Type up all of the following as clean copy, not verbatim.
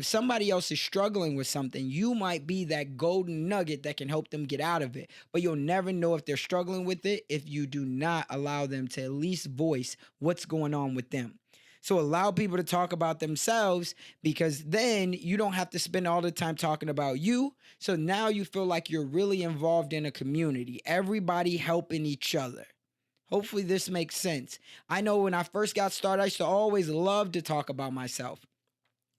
If somebody else is struggling with something, you might be that golden nugget that can help them get out of it. But you'll never know if they're struggling with it if you do not allow them to at least voice what's going on with them. So allow people to talk about themselves, because then you don't have to spend all the time talking about you. So now you feel like you're really involved in a community, everybody helping each other. Hopefully this makes sense. I know when I first got started, I used to always love to talk about myself.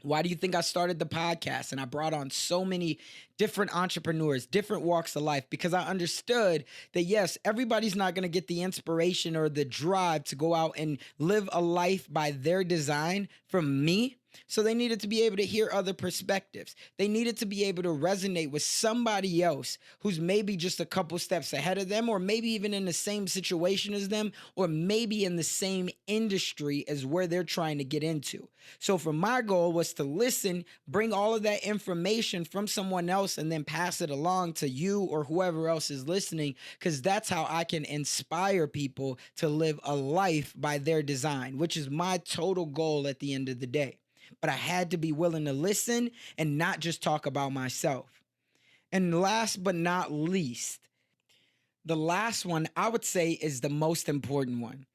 Why do you think I started the podcast and I brought on so many different entrepreneurs, different walks of life? Because I understood that, yes, everybody's not going to get the inspiration or the drive to go out and live a life by their design from me. So they needed to be able to hear other perspectives. They needed to be able to resonate with somebody else who's maybe just a couple steps ahead of them, or maybe even in the same situation as them, or maybe in the same industry as where they're trying to get into. So for my goal was to listen, bring all of that information from someone else, and then pass it along to you or whoever else is listening, because that's how I can inspire people to live a life by their design, which is my total goal at the end of the day. But I had to be willing to listen and not just talk about myself. And last but not least, the last one I would say is the most important one.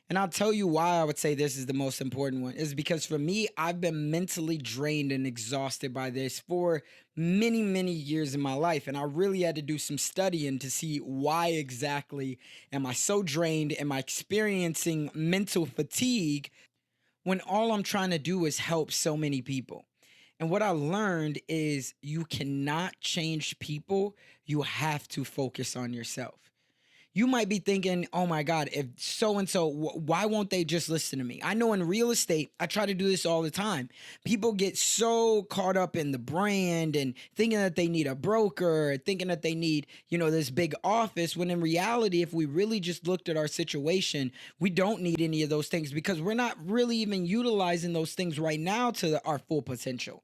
And I'll tell you why I would say this is the most important one, is because for me, I've been mentally drained and exhausted by this for many, many years in my life. And I really had to do some studying to see why exactly am I so drained? Am I experiencing mental fatigue when all I'm trying to do is help so many people? And what I learned is you cannot change people. You have to focus on yourself. You might be thinking, oh my God, if so-and-so, why won't they just listen to me? I know in real estate, I try to do this all the time. People get so caught up in the brand and thinking that they need a broker, thinking that they need, this big office, when in reality, if we really just looked at our situation, we don't need any of those things, because we're not really even utilizing those things right now to our full potential.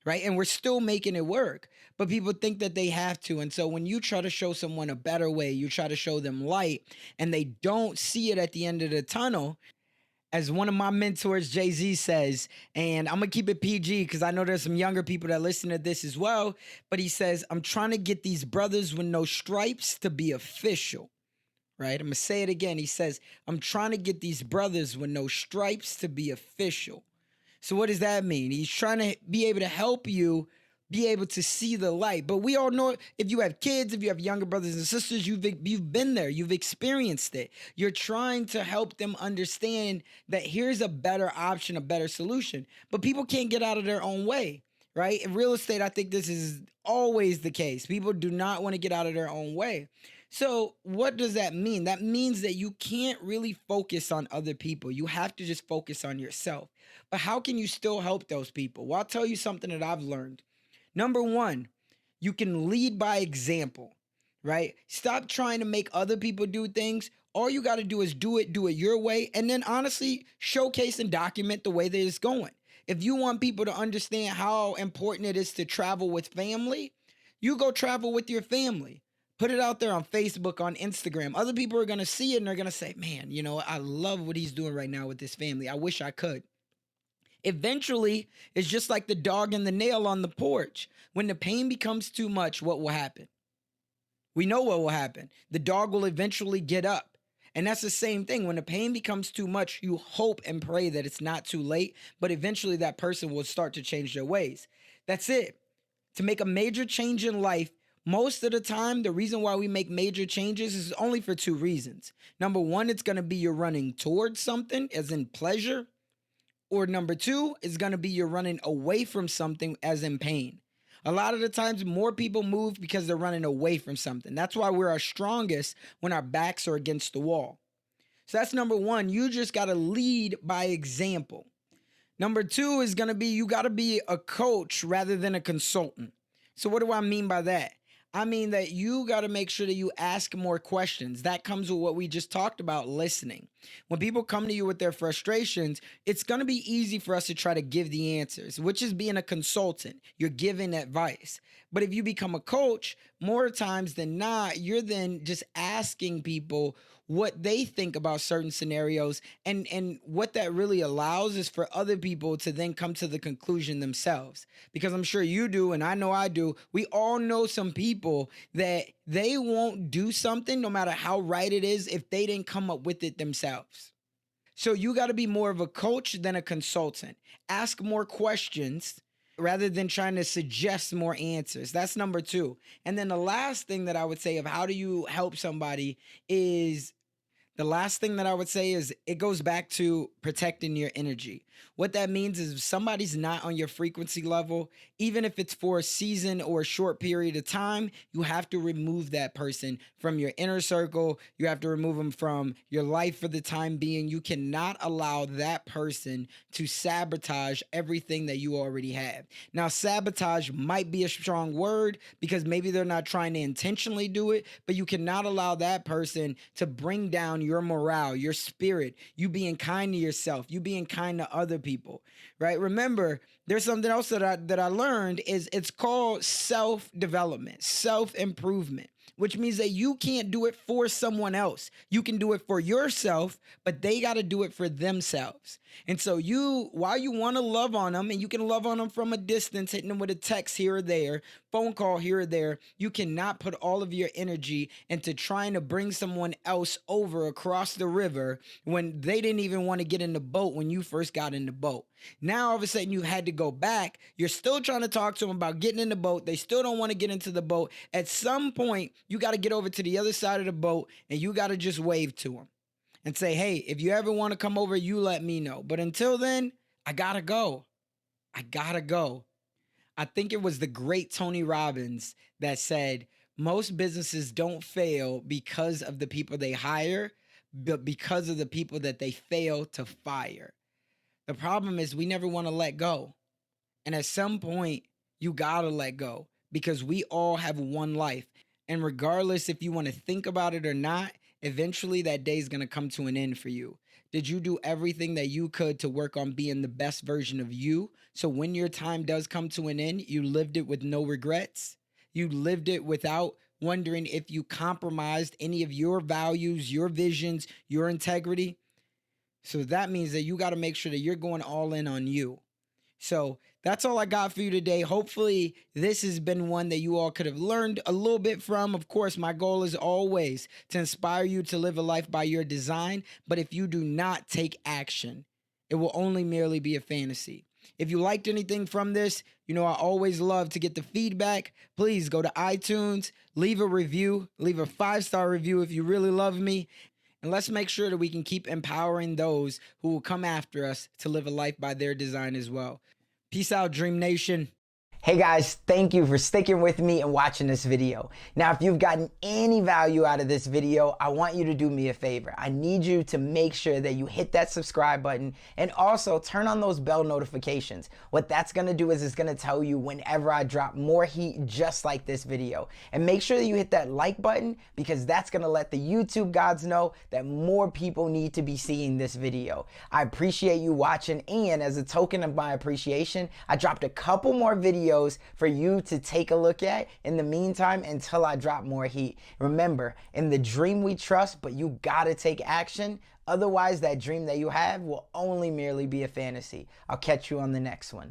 Right? And we're still making it work, but people think that they have to. And so when you try to show someone a better way, you try to show them light, and they don't see it at the end of the tunnel, as one of my mentors, Jay-Z, says, and I'm going to keep it PG because I know there's some younger people that listen to this as well, but he says, I'm trying to get these brothers with no stripes to be official. Right? I'm going to say it again. He says, I'm trying to get these brothers with no stripes to be official. So what does that mean? He's trying to be able to help you be able to see the light. But we all know, if you have kids, if you have younger brothers and sisters, you've been there, you've experienced it. You're trying to help them understand that here's a better option, a better solution. But people can't get out of their own way, right? In real estate, I think this is always the case. People do not want to get out of their own way. So what does that mean? That means that you can't really focus on other people. You have to just focus on yourself. But how can you still help those people? Well, I'll tell you something that I've learned. Number one, you can lead by example, right? Stop trying to make other people do things. All you got to do is do it your way. And then honestly, showcase and document the way that it's going. If you want people to understand how important it is to travel with family, you go travel with your family. Put it out there on Facebook, on Instagram. Other people are going to see it and they're going to say, man, I love what he's doing right now with his family. I wish I could. Eventually, it's just like the dog and the nail on the porch. When the pain becomes too much, what will happen? We know what will happen. The dog will eventually get up. And that's the same thing. When the pain becomes too much, you hope and pray that it's not too late, but eventually that person will start to change their ways. That's it. To make a major change in life, most of the time, the reason why we make major changes is only for two reasons. Number one, it's going to be you're running towards something, as in pleasure. Or number two, is going to be you're running away from something, as in pain. A lot of the times, more people move because they're running away from something. That's why we're our strongest when our backs are against the wall. So that's number one. You just got to lead by example. Number two is going to be you got to be a coach rather than a consultant. So what do I mean by that? I mean that you got to make sure that you ask more questions. That comes with what we just talked about, listening. When people come to you with their frustrations, it's going to be easy for us to try to give the answers, which is being a consultant. You're giving advice. But if you become a coach, more times than not, you're then just asking people what they think about certain scenarios, and what that really allows is for other people to then come to the conclusion themselves, because I'm sure you do and I know I do. We all know some people that they won't do something no matter how right it is if they didn't come up with it themselves. So you got to be more of a coach than a consultant. Ask more questions rather than trying to suggest more answers. That's number 2. And then the last thing that I would say of how do you help somebody is the last thing that I would say is it goes back to protecting your energy. What that means is if somebody's not on your frequency level, even if it's for a season or a short period of time, you have to remove that person from your inner circle. You have to remove them from your life for the time being. You cannot allow that person to sabotage everything that you already have. Now, sabotage might be a strong word because maybe they're not trying to intentionally do it, but you cannot allow that person to bring down your morale, your spirit, you being kind to yourself, you being kind to other people, right? Remember, there's something else that I learned is it's called self-development, self-improvement, which means that you can't do it for someone else. You can do it for yourself, but they got to do it for themselves. And so while you want to love on them, and you can love on them from a distance, hitting them with a text here or there, phone call here or there, you cannot put all of your energy into trying to bring someone else over across the river when they didn't even want to get in the boat when you first got in the boat. Now, all of a sudden, you had to go back. You're still trying to talk to them about getting in the boat. They still don't want to get into the boat. At some point, you got to get over to the other side of the boat, and you got to just wave to them and say, hey, if you ever want to come over, you let me know. But until then, I got to go. I got to go. I think it was the great Tony Robbins that said, most businesses don't fail because of the people they hire, but because of the people that they fail to fire. The problem is we never want to let go. And at some point, you got to let go because we all have one life. And regardless if you want to think about it or not, eventually that day is going to come to an end for you. Did you do everything that you could to work on being the best version of you? So when your time does come to an end, you lived it with no regrets. You lived it without wondering if you compromised any of your values, your visions, your integrity. So that means that you got to make sure that you're going all in on you. So that's all I got for you today. Hopefully this has been one that you all could have learned a little bit from. Of course, my goal is always to inspire you to live a life by your design. But if you do not take action, it will only merely be a fantasy. If you liked anything from this, I always love to get the feedback. Please go to iTunes, leave a review, leave a 5-star review if you really love me. And let's make sure that we can keep empowering those who will come after us to live a life by their design as well. Peace out, Dream Nation. Hey guys, thank you for sticking with me and watching this video. Now, if you've gotten any value out of this video, I want you to do me a favor. I need you to make sure that you hit that subscribe button and also turn on those bell notifications. What that's gonna do is it's gonna tell you whenever I drop more heat just like this video. And make sure that you hit that like button because that's gonna let the YouTube gods know that more people need to be seeing this video. I appreciate you watching, and as a token of my appreciation, I dropped a couple more videos for you to take a look at in the meantime until I drop more heat. Remember, in the dream we trust, but you gotta take action. Otherwise, that dream that you have will only merely be a fantasy. I'll catch you on the next one.